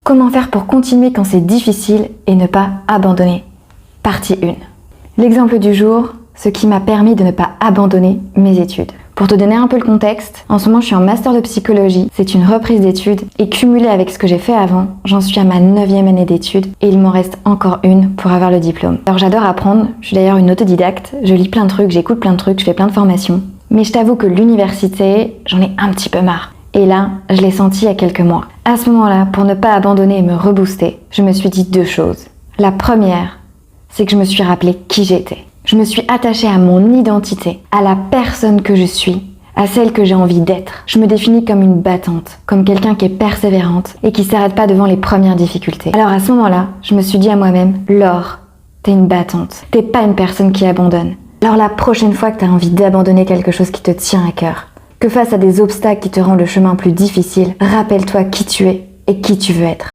Comment faire pour continuer quand c'est difficile et ne pas abandonner? Partie 1. L'exemple du jour, ce qui m'a permis de ne pas abandonner mes études. Pour te donner un peu le contexte, en ce moment je suis en master de psychologie, c'est une reprise d'études et cumulée avec ce que j'ai fait avant, j'en suis à ma 9e année d'études et il m'en reste encore une pour avoir le diplôme. Alors j'adore apprendre, je suis d'ailleurs une autodidacte, je lis plein de trucs, j'écoute plein de trucs, je fais plein de formations. Mais je t'avoue que l'université, j'en ai un petit peu marre. Et là, je l'ai senti il y a quelques mois. À ce moment-là, pour ne pas abandonner et me rebooster, je me suis dit 2 choses. La première, c'est que je me suis rappelé qui j'étais. Je me suis attachée à mon identité, à la personne que je suis, à celle que j'ai envie d'être. Je me définis comme une battante, comme quelqu'un qui est persévérante et qui s'arrête pas devant les premières difficultés. Alors à ce moment-là, je me suis dit à moi-même, Laure, t'es une battante, t'es pas une personne qui abandonne. Alors la prochaine fois que t'as envie d'abandonner quelque chose qui te tient à cœur, que face à des obstacles qui te rendent le chemin plus difficile, rappelle-toi qui tu es et qui tu veux être.